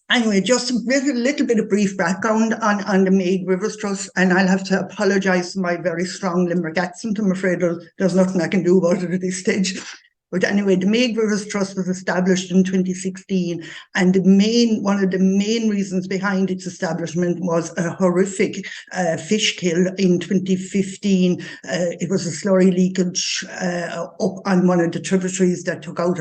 Anyway, just a little bit of brief background on the Maigue Rivers Trust, and I'll have to apologise for my very strong Limerick accent. I'm afraid there's nothing I can do about it at this stage. But anyway, the Maigue Rivers Trust was established in 2016, and one of the main reasons behind its establishment was a horrific fish kill in 2015. It was a slurry leakage up on one of the tributaries that took out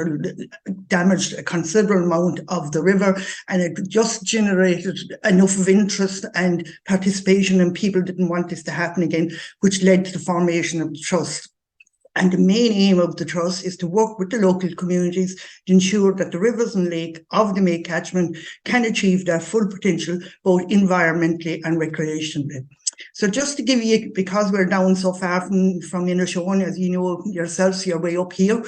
damaged a considerable amount of the river, and it just generated enough of interest and participation, and people didn't want this to happen again, which led to the formation of the trust. And the main aim of the trust is to work with the local communities to ensure that the rivers and lake of the Maigue catchment can achieve their full potential, both environmentally and recreationally. So just to give you, because we're down so far from Inishowen, as you know yourselves, you're way up here,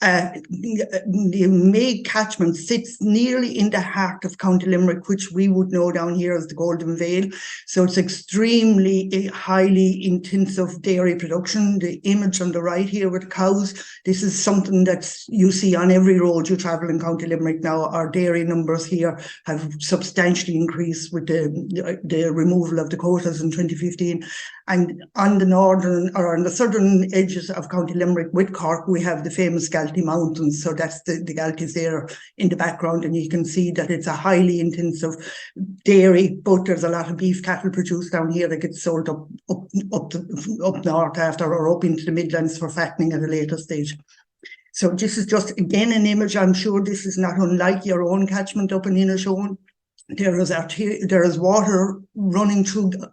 the Maigue catchment sits nearly in the heart of County Limerick, which we would know down here as the Golden Vale. So it's extremely highly intensive dairy production. The image on the right here with cows, this is something that you see on every road you travel in County Limerick now. Our dairy numbers here have substantially increased with the removal of the quotas in 2015. And on the northern or on the southern edges of County Limerick with Cork, we have the famous Galtee Mountains. So that's the Galtees there in the background, and you can see that it's a highly intensive dairy, but there's a lot of beef cattle produced down here that gets sold up north after, or up into the Midlands for fattening at a later stage. So this is just again an image. I'm sure this is not unlike your own catchment up in Inishowen. There is water running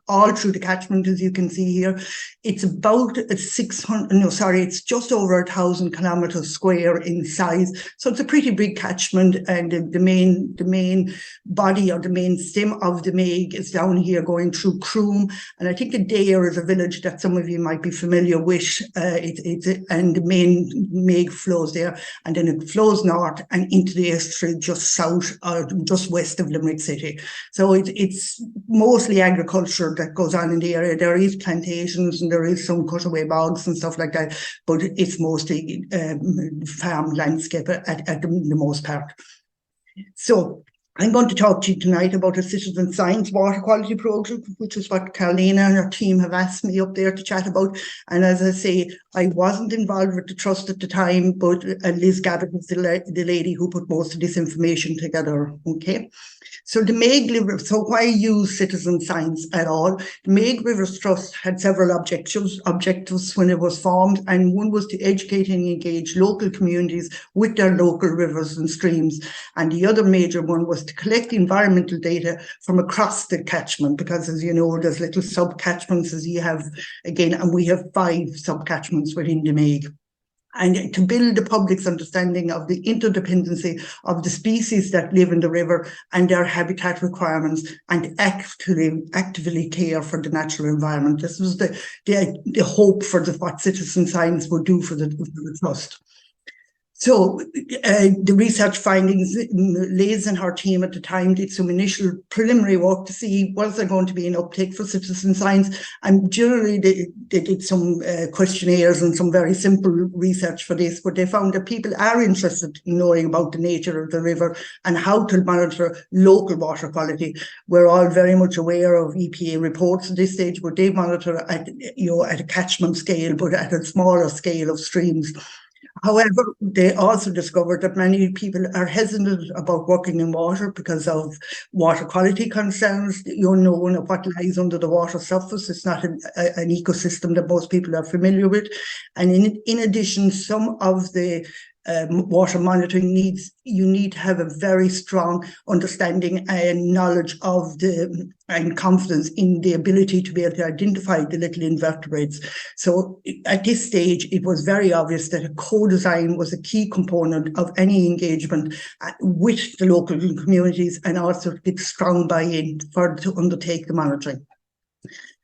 all through the catchment, as you can see here. It's about it's just over 1,000 kilometres square in size. So it's a pretty big catchment, and the main body or the main stem of the Maigue is down here going through Croom. And I think the Dare is a village that some of you might be familiar with. And the main Maigue flows there, and then it flows north and into the estuary just south or just west of Limerick City. So it's mostly agriculture that goes on in the area. There is plantations and there is some cutaway bogs and stuff like that, but it's mostly farm landscape at the most part. So I'm going to talk to you tonight about a citizen science water quality project, which is what Carolina and her team have asked me up there to chat about. And as I say, I wasn't involved with the trust at the time, but Liz Gabbett was the lady who put most of this information together. Okay. So the Maigue Rivers, so why use citizen science at all? The Maigue Rivers Trust had several objectives when it was formed, and one was to educate and engage local communities with their local rivers and streams. And the other major one was to collect environmental data from across the catchment, because as you know, there's little sub-catchments as you have again, and we have 5 sub-catchments within the Maigue. And to build the public's understanding of the interdependency of the species that live in the river and their habitat requirements, and actively care for the natural environment. This was the hope for what citizen science would do for the trust. So the research findings, Liz and her team at the time did some initial preliminary work to see was there going to be an uptake for citizen science, and generally they did some questionnaires and some very simple research for this, but they found that people are interested in knowing about the nature of the river and how to monitor local water quality. We're all very much aware of EPA reports at this stage, but they monitor at a catchment scale, but at a smaller scale of streams. However, they also discovered that many people are hesitant about working in water because of water quality concerns, the unknown of what lies under the water surface. It's not an ecosystem that most people are familiar with. And in addition, some of the water monitoring you need to have a very strong understanding and knowledge of and confidence in the ability to be able to identify the little invertebrates. So at this stage, it was very obvious that a co-design was a key component of any engagement with the local communities, and also to get strong buy-in to undertake the monitoring.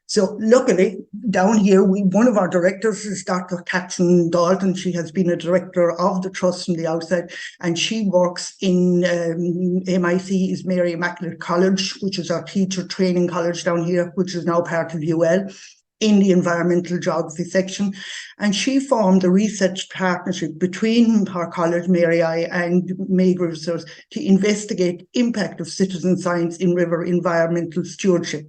So luckily, down here, one of our directors is Dr. Catherine Dalton. She has been a director of the trust from the outset, and she works in MIC is Mary Immaculate College, which is our teacher training college down here, which is now part of UL. in the environmental geography section. And she formed a research partnership between her college, Mary I, and Maigue Rivers Trust to investigate impact of citizen science in river environmental stewardship.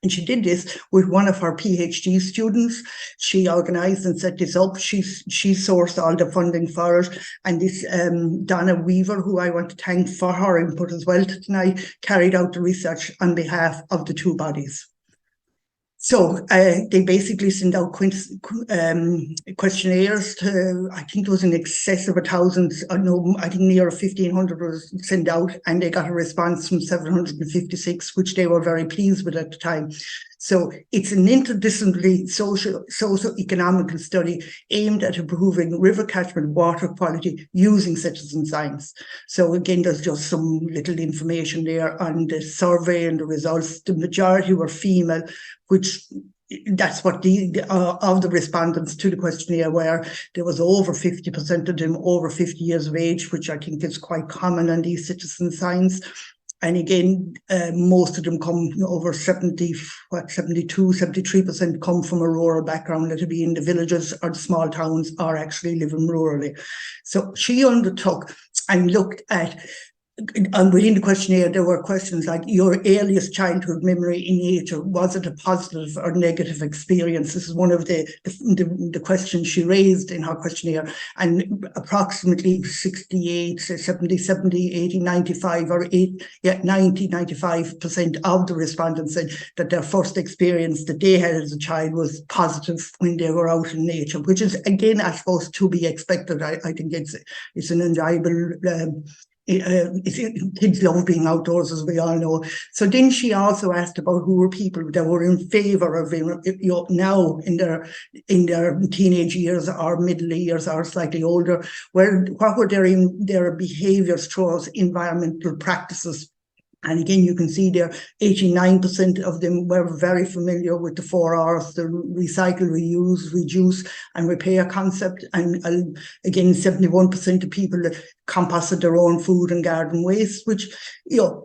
And she did this with one of her PhD students. She organised and set this up. She sourced all the funding for it. And this Donna Weaver, who I want to thank for her input as well tonight, carried out the research on behalf of the two bodies. So they basically send out questionnaires to, I think it was in excess of 1,000, no, I think near 1,500 was sent out, and they got a response from 756, which they were very pleased with at the time. So it's an interdisciplinary socio-economical study aimed at improving river catchment water quality using citizen science. So again, there's just some little information there on the survey and the results. The majority were female, which that's what of the respondents to the questionnaire were. There was over 50% of them over 50 years of age, which I think is quite common on these citizen science. And again, most of them come over 72, 73% come from a rural background, that would be in the villages or the small towns or actually living rurally. So she undertook and looked at, and within the questionnaire, there were questions like your earliest childhood memory in nature. Was it a positive or negative experience? This is one of the questions she raised in her questionnaire. And approximately 68, 70, 80, 95 or 90, 95% of the respondents said that their first experience that they had as a child was positive when they were out in nature, which is, again, I suppose, to be expected. I think it's an enjoyable kids love being outdoors, as we all know. So then she also asked about who were people that were in favour of, now in their teenage years or middle years or slightly older, what were their behaviours towards environmental practices. And again, you can see there, 89% of them were very familiar with the 4 R's, the recycle, reuse, reduce, and repair concept. And again, 71% of people that composted their own food and garden waste, which,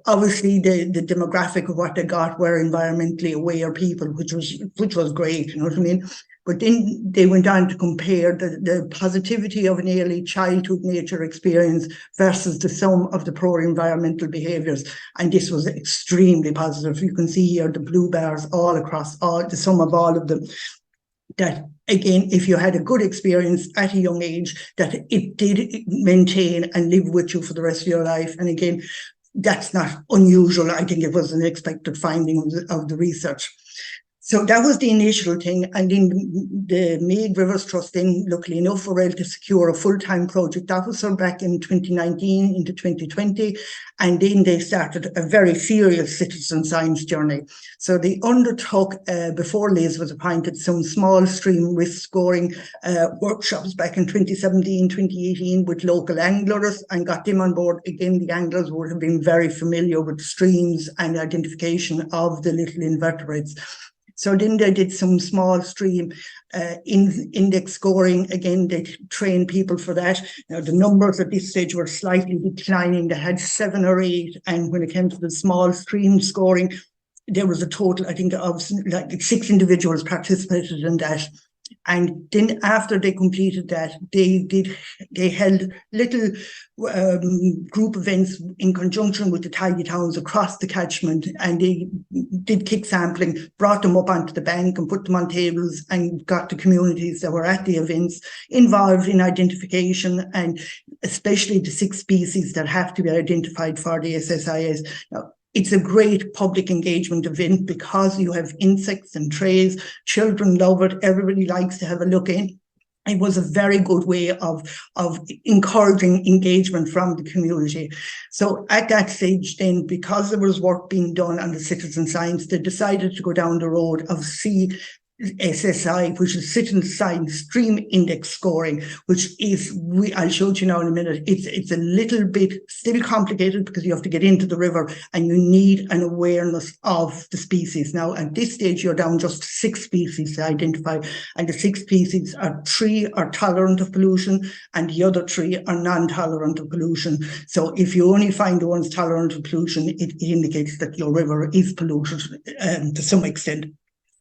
obviously the demographic of what they got were environmentally aware people, which was great, you know what I mean? But then they went on to compare the positivity of an early childhood nature experience versus the sum of the pro-environmental behaviours. And this was extremely positive. You can see here the blue bars all across, the sum of all of them. That, again, if you had a good experience at a young age, that it did maintain and live with you for the rest of your life. And again, that's not unusual. I think it was an expected finding of the research. So that was the initial thing. And then the Maigue Rivers Trust, then, luckily enough, were able to secure a full-time project officer back in 2019 into 2020. And then they started a very serious citizen science journey. So they undertook, before Liz was appointed, some small stream risk scoring workshops back in 2017, 2018 with local anglers, and got them on board. Again, the anglers would have been very familiar with streams and identification of the little invertebrates. So then they did some small stream index scoring. Again, they trained people for that. Now, the numbers at this stage were slightly declining. They had 7 or 8. And when it came to the small stream scoring, there was a total, I think, of like 6 individuals participated in that. And then after they completed that, they held little group events in conjunction with the tidy towns across the catchment, and they did kick sampling, brought them up onto the bank and put them on tables, and got the communities that were at the events involved in identification, and especially the 6 species that have to be identified for the SSIS. Now, it's a great public engagement event because you have insects and trays. Children love it. Everybody likes to have a look in. It was a very good way of encouraging engagement from the community. So at that stage then, because there was work being done on the citizen science, they decided to go down the road of SSI, which is Citizen Science Stream Index Scoring, which is, I'll show it you now in a minute. It's a little bit still complicated because you have to get into the river and you need an awareness of the species. Now, at this stage, you're down just 6 species to identify, and the 6 species are 3 are tolerant of pollution and the other 3 are non-tolerant of pollution. So if you only find the ones tolerant of pollution, it indicates that your river is polluted to some extent.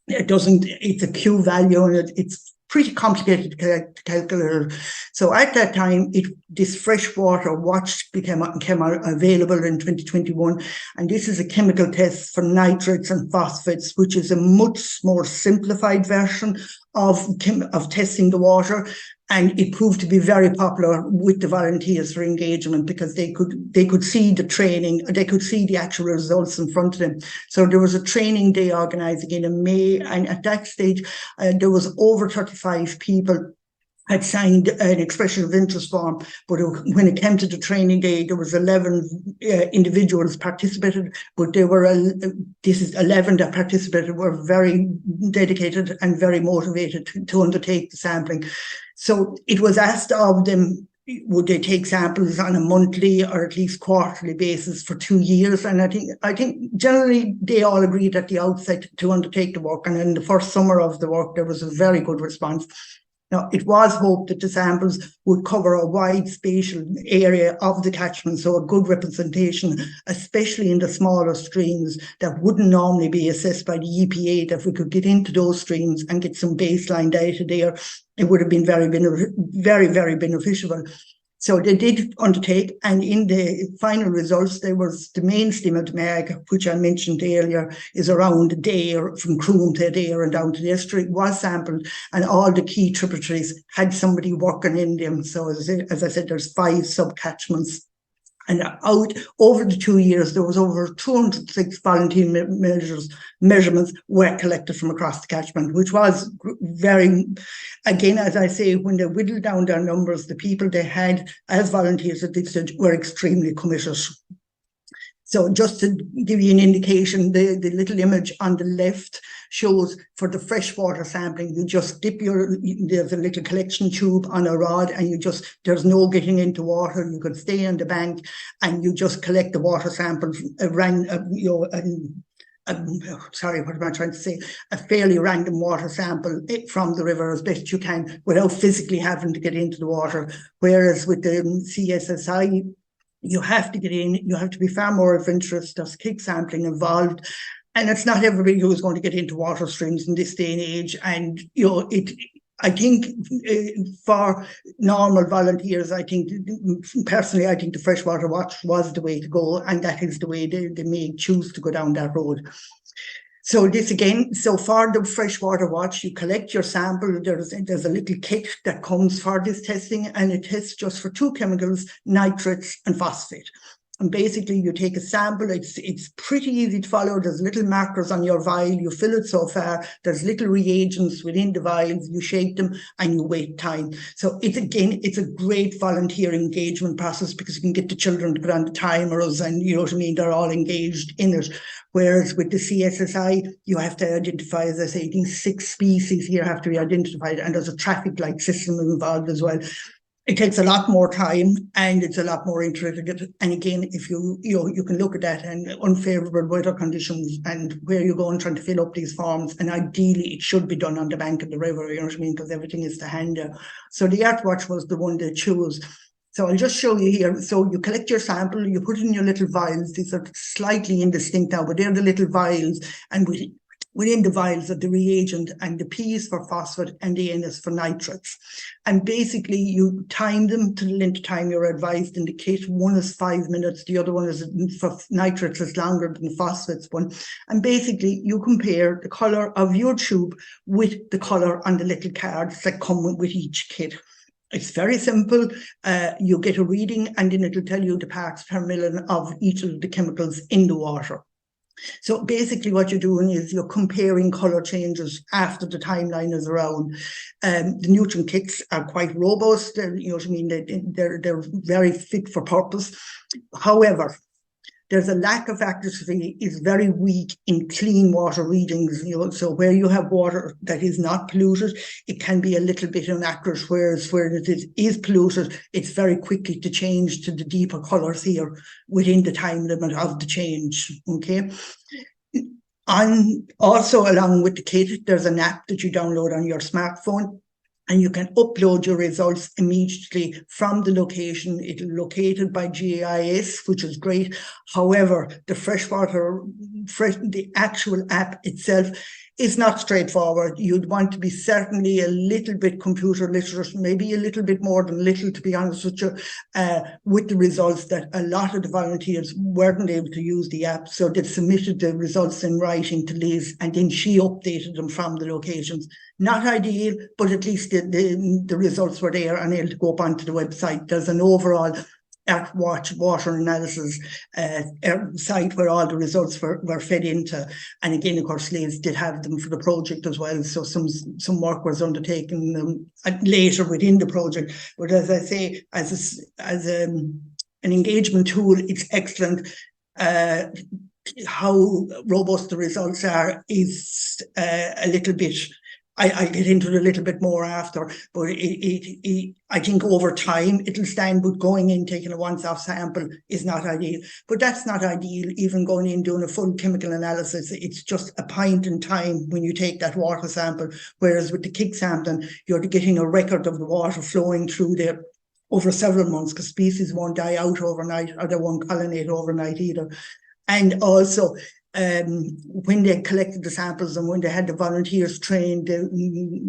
It doesn't, it's a Q value, and it's pretty complicated to calculate. So at that time, this freshwater watch came out available in 2021. And this is a chemical test for nitrates and phosphates, which is a much more simplified version of testing the water. And it proved to be very popular with the volunteers for engagement, because they could see the training, they could see the actual results in front of them. So there was a training day organised again in May, and at that stage there was over 35 people had signed an expression of interest form, but when it came to the training day, there was 11 individuals participated, but there were 11 that participated were very dedicated and very motivated to undertake the sampling. So it was asked of them, would they take samples on a monthly or at least quarterly basis for 2 years? And I think generally they all agreed at the outset to undertake the work. And in the first summer of the work, there was a very good response. Now, it was hoped that the samples would cover a wide spatial area of the catchment, so a good representation, especially in the smaller streams that wouldn't normally be assessed by the EPA. That if we could get into those streams and get some baseline data there, it would have been very, very beneficial. So they did undertake, and in the final results, there was the main stem of the Maigue, which I mentioned earlier, is around Dare, from Croom to Dare and down to the estuary, was sampled, and all the key tributaries had somebody working in them. So as I said, there's 5 sub-catchments. And out over the 2 years, there was over 206 volunteer measurements were collected from across the catchment, which was very, again, as I say, when they whittled down their numbers, the people they had as volunteers at this stage were extremely committed. So just to give you an indication, the little image on the left shows for the freshwater sampling, you just dip there's a little collection tube on a rod, and there's no getting into water. You could stay on the bank and you just collect the water samples sorry, what am I trying to say? A fairly random water sample from the river as best you can without physically having to get into the water. Whereas with the CSSI, you have to get in, you have to be far more adventurous. There's kick sampling involved. And it's not everybody who's going to get into water streams in this day and age. And, I think for normal volunteers, personally, I think the freshwater watch was the way to go. And that is the way they may choose to go down that road. So this again, so for the freshwater watch, you collect your sample. There's a little kit that comes for this testing, and it tests just for 2 chemicals, nitrates and phosphate. And basically you take a sample, it's pretty easy to follow. There's little markers on your vial, you fill it so far, there's little reagents within the vials, you shake them and you wait time. So it's a great volunteer engagement process, because you can get the children to put on the timers, and you know what I mean, they're all engaged in it. Whereas with the CSSI, you have to identify, as I say, these 6 species here have to be identified, and there's a traffic light system involved as well. It takes a lot more time, and it's a lot more intricate. And again, if you can look at that, and unfavorable weather conditions, and where you're going trying to fill up these forms, and ideally it should be done on the bank of the river, you know what I mean, because everything is to hand there. So the Earthwatch was the one they chose. So I'll just show you here. So you collect your sample, you put it in your little vials. These are slightly indistinct now, but they're the little vials, and within the vials are the reagent, and the P is for phosphate and the N is for nitrates. And basically you time them to the length of time you're advised in the kit. One is 5 minutes, the other one is for nitrates is longer than the phosphates one. And basically you compare the colour of your tube with the colour on the little cards that come with each kit. It's very simple. You get a reading, and then it'll tell you the parts per million of each of the chemicals in the water. So basically what you're doing is you're comparing colour changes after the timeline is around. The nutrient kits are quite robust. You know what I mean? They're very fit for purpose. However, there's a lack of accuracy, is very weak in clean water readings. So where you have water that is not polluted, it can be a little bit inaccurate, whereas where it is polluted, it's very quickly to change to the deeper colours here within the time limit of the change, okay? And also along with the kit, there's an app that you download on your smartphone, and you can upload your results immediately from the location. It's located by GIS, which is great. However, the actual app itself is not straightforward. You'd want to be certainly a little bit computer literate, maybe a little bit more than little, to be honest with you, with the results that a lot of the volunteers weren't able to use the app. So they submitted the results in writing to Liz, and then she updated them from the locations. Not ideal, but at least the results were there and able to go up onto the website. There's an overall Earthwatch water analysis site where all the results were fed into. And again, of course, Liz did have them for the project as well. So some work was undertaken later within the project. But as I say, as an engagement tool, it's excellent. How robust the results are is a little bit, I get into it a little bit more after, but I think over time it'll stand, but going in, taking a once-off sample is not ideal. But that's not ideal, even going in, doing a full chemical analysis. It's just a point in time when you take that water sample, whereas with the kick sampling, you're getting a record of the water flowing through there over several months, because species won't die out overnight, or they won't colonate overnight either. And also, when they collected the samples and when they had the volunteers trained,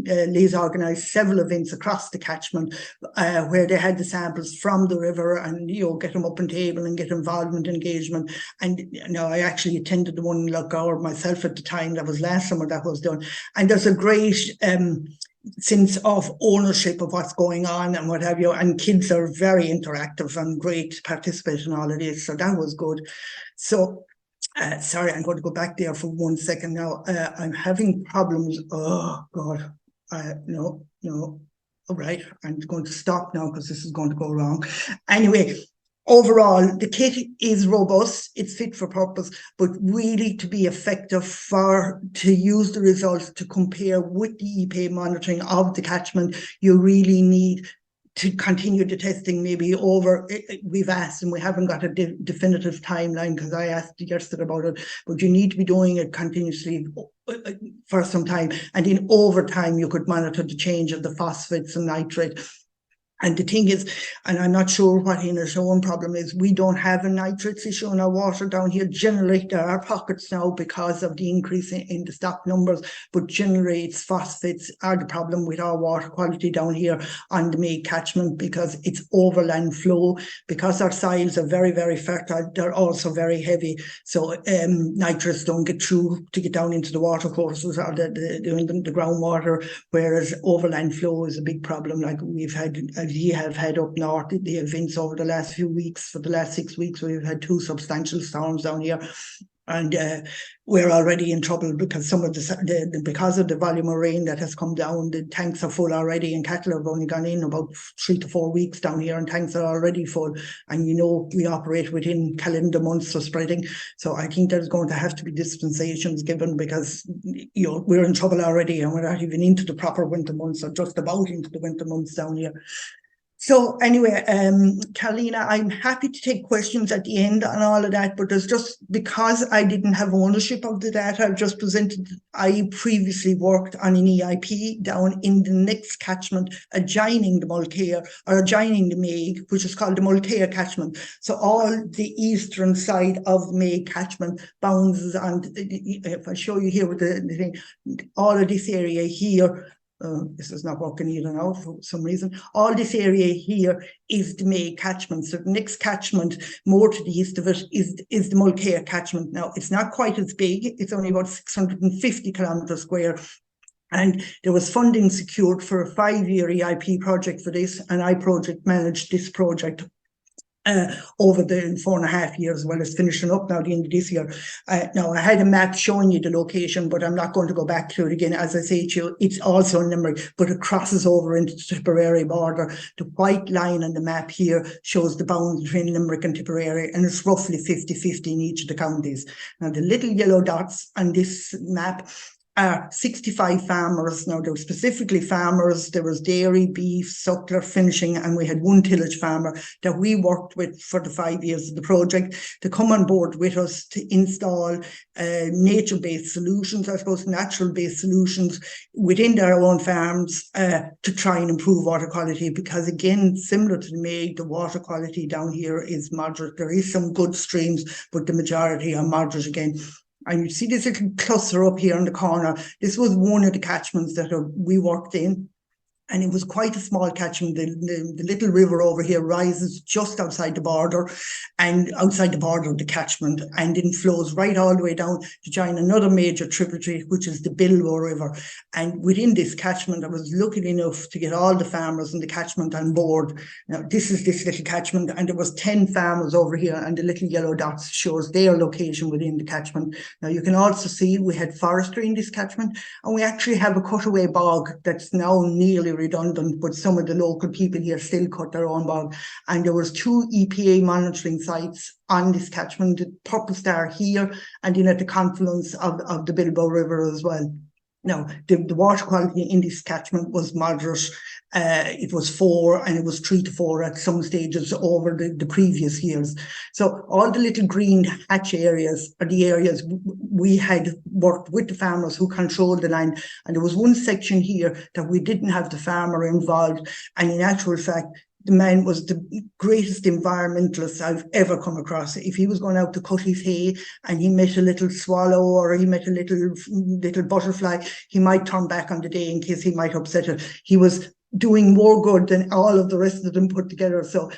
Liz organised several events across the catchment where they had the samples from the river and, get them up on table and get involvement, engagement. And I actually attended the one in Lough myself at the time. That was last summer that was done. And there's a great sense of ownership of what's going on and what have you. And kids are very interactive and great to participate in all of this. So that was good. So sorry, I'm going to go back there for 1 second now. I'm having problems. Oh, God. No. All right. I'm going to stop now because this is going to go wrong. Anyway, overall, the kit is robust. It's fit for purpose, but really to be effective to use the results to compare with the EPA monitoring of the catchment, you really need to continue the testing maybe over, we've asked and we haven't got a definitive timeline because I asked yesterday about it, but you need to be doing it continuously for some time. And in over time, you could monitor the change of the phosphates and nitrate. And the thing is, and I'm not sure what Inishowen problem is, we don't have a nitrates issue in our water down here. Generally, there are pockets now because of the increase in the stock numbers, but generally it's phosphates are the problem with our water quality down here on the Maigue catchment, because it's overland flow, because our soils are very, very fertile, they're also very heavy. So nitrates don't get through to get down into the water courses or the groundwater, whereas overland flow is a big problem. Like we've had, we have had up north, the events over the last few weeks, for the last 6 weeks, we've had 2 substantial storms down here. And we're already in trouble because because of the volume of rain that has come down, the tanks are full already, and cattle have only gone in about 3 to 4 weeks down here, and tanks are already full. And we operate within calendar months of spreading. So I think there's going to have to be dispensations given, because we're in trouble already, and we're not even into the proper winter months, or just about into the winter months down here. So anyway, Carolina, I'm happy to take questions at the end on all of that, but there's just, because I didn't have ownership of the data I've just presented, I previously worked on an EIP down in the next catchment adjoining the Mulcair, or adjoining the Maigue, which is called the Mulcair catchment. So all the eastern side of the Maigue catchment bounds on, if I show you here with the thing, all of this area here, this is not working either now for some reason. All this area here is the Maigue catchment. So the next catchment, more to the east of it, is the Mulcair catchment. Now, it's not quite as big. It's only about 650 kilometres square. And there was funding secured for a 5-year EIP project for this, and I project managed this project over the 4.5 years. Well, it's finishing up now, the end of this year. Now, I had a map showing you the location, but I'm not going to go back to it again. As I say to you, it's also in Limerick, but it crosses over into the Tipperary border. The white line on the map here shows the boundary between Limerick and Tipperary, and it's roughly 50-50 in each of the counties. Now, the little yellow dots on this map are 65 farmers. Now, there were specifically farmers, there was dairy, beef, suckler, finishing, and we had 1 tillage farmer that we worked with for the 5 years of the project to come on board with us to install nature-based solutions, I suppose natural-based solutions within their own farms to try and improve water quality, because again, similar to the Maigue, the water quality down here is moderate. There is some good streams, but the majority are moderate again. And you see this little cluster up here in the corner. This was one of the catchments that we worked in. And it was quite a small catchment. The little river over here rises just outside the border of the catchment, and then flows right all the way down to join another major tributary, which is the Bilbo River. And within this catchment, I was lucky enough to get all the farmers in the catchment on board. Now, this is this little catchment, and there was 10 farmers over here, and the little yellow dots shows their location within the catchment. Now, you can also see we had forestry in this catchment, and we actually have a cutaway bog that's now nearly redundant, but some of the local people here still cut their own bog. And there was 2 EPA monitoring sites on this catchment, the Purple Star here, and then at the confluence of the Bilbo River as well. Now, the water quality in this catchment was moderate. It was 4, and it was 3 to 4 at some stages over the previous years. So all the little green hatch areas are the areas we had worked with the farmers who controlled the land. And there was one section here that we didn't have the farmer involved. And in actual fact, the man was the greatest environmentalist I've ever come across. If he was going out to cut his hay and he met a little swallow or he met a little butterfly, he might turn back on the day in case he might upset it. He was doing more good than all of the rest of them put together. So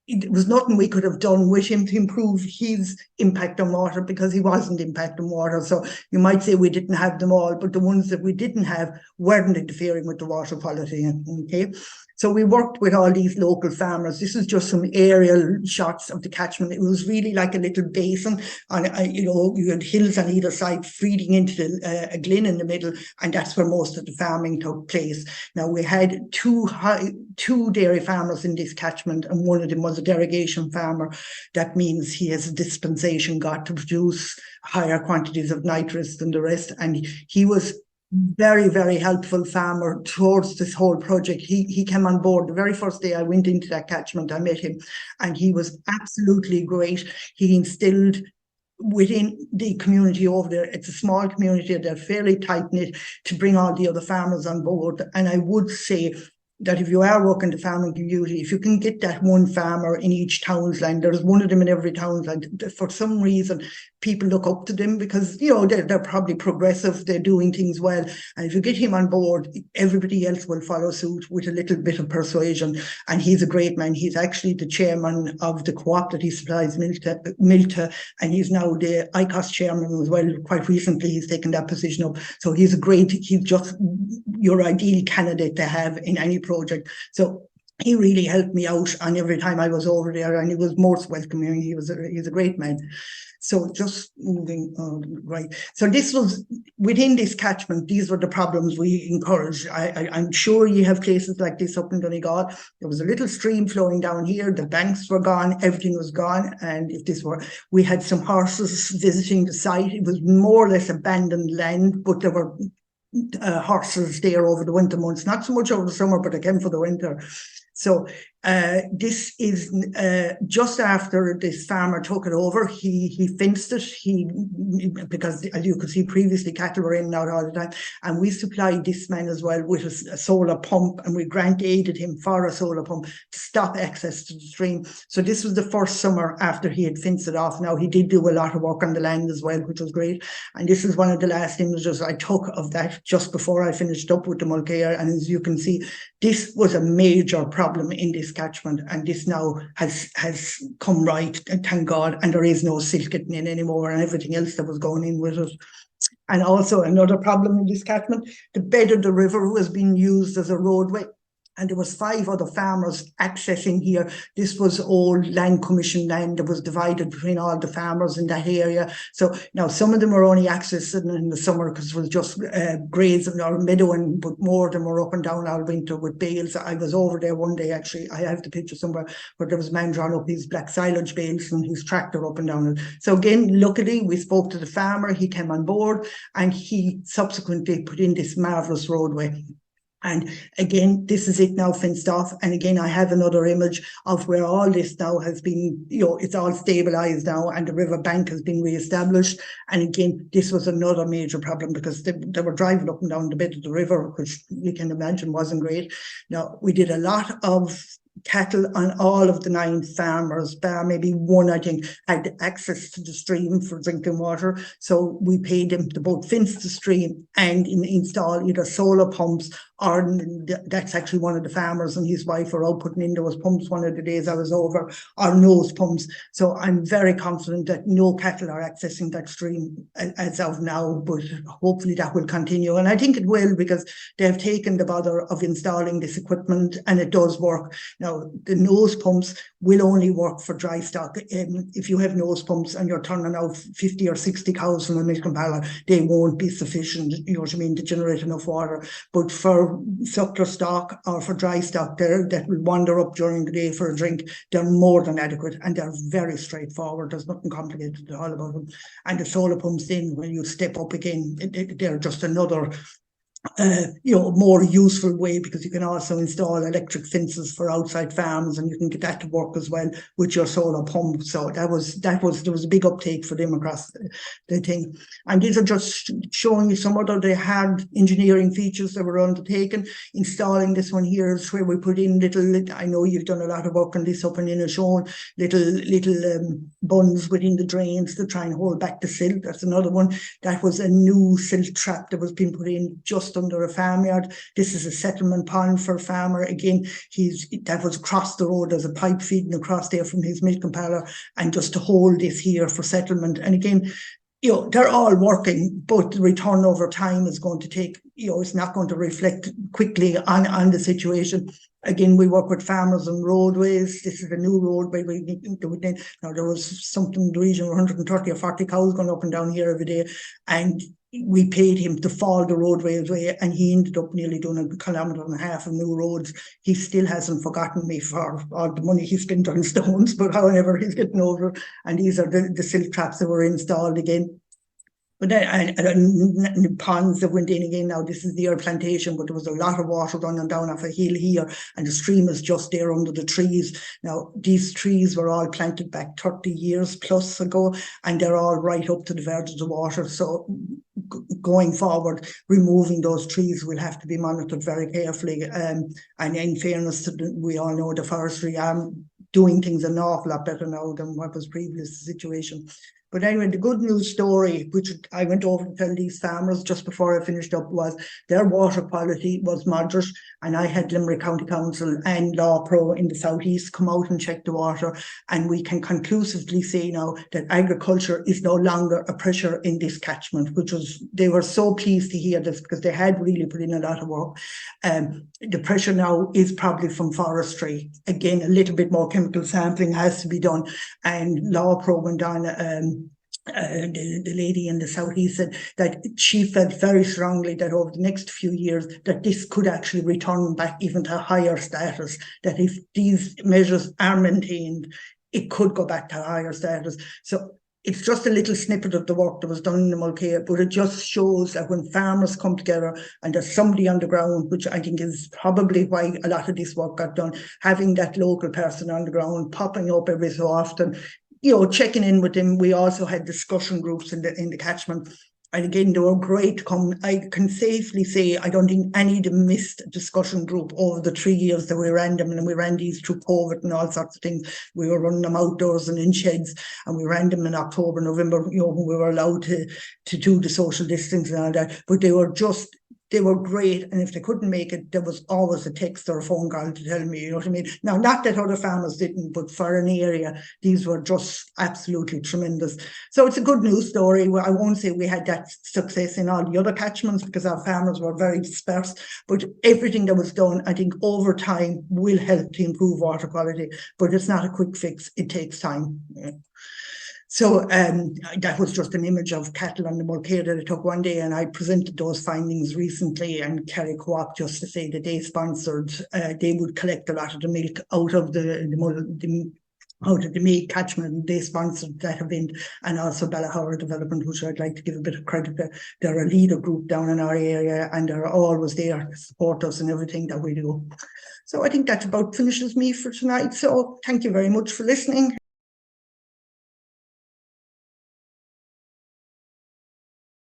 it was nothing we could have done with him to improve his impact on water, because he wasn't impacting water. So you might say we didn't have them all, but the ones that we didn't have weren't interfering with the water quality. Okay. So we worked with all these local farmers. This is just some aerial shots of the catchment. It was really like a little basin, and you had hills on either side feeding into a glen in the middle, and that's where most of the farming took place. Now, we had two dairy farmers in this catchment, and one of them was a derogation farmer. That means he has a dispensation got to produce higher quantities of nitrates than the rest, and he was very, very helpful farmer towards this whole project. He came on board the very first day I went into that catchment. I met him, and he was absolutely great. He instilled within the community over there, it's a small community, they're fairly tight-knit, to bring all the other farmers on board. And I would say that if you are working the farming community, if you can get that one farmer in each townsland, there's one of them in every townsland, for some reason people look up to them, because they're probably progressive, they're doing things well, and if you get him on board, everybody else will follow suit with a little bit of persuasion. And he's a great man. He's actually the chairman of the co-op that he supplies milk to, and he's now the ICOS chairman as well. Quite recently he's taken that position up. So he's just your ideal candidate to have in any project. So he really helped me out on every time I was over there, and he was most welcoming. He's a great man. So just moving on, right. So this was within this catchment. These were the problems we encouraged. I'm sure you have places like this up in Donegal. There was a little stream flowing down here. The banks were gone. Everything was gone. And we had some horses visiting the site. It was more or less abandoned land, but there were horses there over the winter months, not so much over the summer, but they came for the winter. So this is just after this farmer took it over. He fenced it. Because as you could see previously, cattle were in and out all the time, and we supplied this man as well with a solar pump, and we grant aided him for a solar pump to stop access to the stream. So this was the first summer after he had fenced it off. Now, he did do a lot of work on the land as well, which was great. And this is one of the last images I took of that just before I finished up with the Mulcair. And as you can see, this was a major problem in this catchment, and this now has come right, thank God, and there is no silt getting in anymore and everything else that was going in with it. And also another problem in this catchment, the bed of the river was being used as a roadway, and there was 5 other farmers accessing here. This was old land commission land that was divided between all the farmers in that area. So now some of them were only accessing in the summer because it was just grades or meadowing, but more of them were up and down all winter with bales. I was over there one day, actually, I have the picture somewhere, where there was a man drawing up his black silage bales and his tractor up and down it. So again, luckily we spoke to the farmer, he came on board, and he subsequently put in this marvellous roadway. And again, this is it now fenced off. And again, I have another image of where all this now has been, it's all stabilized now, and the river bank has been reestablished. And again, this was another major problem, because they were driving up and down the bed of the river, which you can imagine wasn't great. Now, we did a lot of cattle on all of the 9 farmers, bar maybe one, I think, had access to the stream for drinking water. So we paid them to both fence the stream and install either solar pumps, or that's actually one of the farmers and his wife are out putting in those pumps one of the days I was over, or nose pumps. So I'm very confident that no cattle are accessing that stream as of now, but hopefully that will continue. And I think it will, because they've taken the bother of installing this equipment and it does work. Now, the nose pumps will only work for dry stock. If you have nose pumps and you're turning out 50 or 60 cows from a milking parlour, they won't be sufficient, you know what I mean, to generate enough water. But for suckler stock or for dry stock there that will wander up during the day for a drink, they're more than adequate, and they're very straightforward. There's nothing complicated at all about them. And the solar pumps then, when you step up again, they're just another more useful way, because you can also install electric fences for outside farms and you can get that to work as well with your solar pump. So there was a big uptake for them across the thing. And these are just showing you some other the hard engineering features that were undertaken. Installing this one here is where we put in little, I know you've done a lot of work on this up in Inishowen, little bunds within the drains to try and hold back the silt. That's another one. That was a new silt trap that was being put in just under a farmyard. This is a settlement pond for a farmer. Again, that was across the road. There's a pipe feeding across there from his milking parlour, and just to hold this here for settlement. And again, they're all working, but the return over time is going to take, it's not going to reflect quickly on the situation. Again, we work with farmers and roadways. This is a new roadway. Now, there was something in the region of 130 or 40 cows going up and down here every day, and we paid him to fall the roadway away, and he ended up nearly doing 1.5 kilometres of new roads. He still hasn't forgotten me for all the money he spent on stones, but however, he's getting over. And these are the silt traps that were installed again. But then and ponds that went in again. Now, this is the old plantation, but there was a lot of water running down off a hill here, and the stream is just there under the trees. Now, these trees were all planted back 30 years plus ago, and they're all right up to the verge of the water. So going forward, removing those trees will have to be monitored very carefully. And in fairness to we all know the forestry doing things an awful lot better now than what was previous situation. But anyway, the good news story, which I went over to tell these farmers just before I finished up, was their water quality was moderate. And I had Limerick County Council and Law Pro in the southeast come out and check the water. And we can conclusively say now that agriculture is no longer a pressure in this catchment, they were so pleased to hear this, because they had really put in a lot of work. The pressure now is probably from forestry. Again, a little bit more chemical sampling has to be done. And Law Pro went on, the lady in the southeast said that she felt very strongly that over the next few years that this could actually return back even to a higher status, that if these measures are maintained, it could go back to a higher status. So it's just a little snippet of the work that was done in the Mulcahy, but it just shows that when farmers come together and there's somebody on the ground, which I think is probably why a lot of this work got done, having that local person on the ground popping up every so often, checking in with them. We also had discussion groups in the catchment. And again, they were great. I can safely say I don't think any of them missed a discussion group over the 3 years that we ran them. And we ran these through COVID and all sorts of things. We were running them outdoors and in sheds, and we ran them in October, November, when we were allowed to do the social distancing and all that. But they were great, and if they couldn't make it, there was always a text or a phone call to tell me, you know what I mean? Now, not that other farmers didn't, but for an area, these were just absolutely tremendous. So it's a good news story. I won't say we had that success in all the other catchments, because our farmers were very dispersed, but everything that was done, I think over time will help to improve water quality, but it's not a quick fix. It takes time. Yeah. So that was just an image of cattle on the Mulcahy that I took one day, and I presented those findings recently, and Carol Quish, just to say that they sponsored, they would collect a lot of the milk out of the Maigue catchment. They sponsored that event, and also Ballahara Development, which I'd like to give a bit of credit to. They're a leader group down in our area, and they're always there to support us in everything that we do. So I think that about finishes me for tonight. So thank you very much for listening.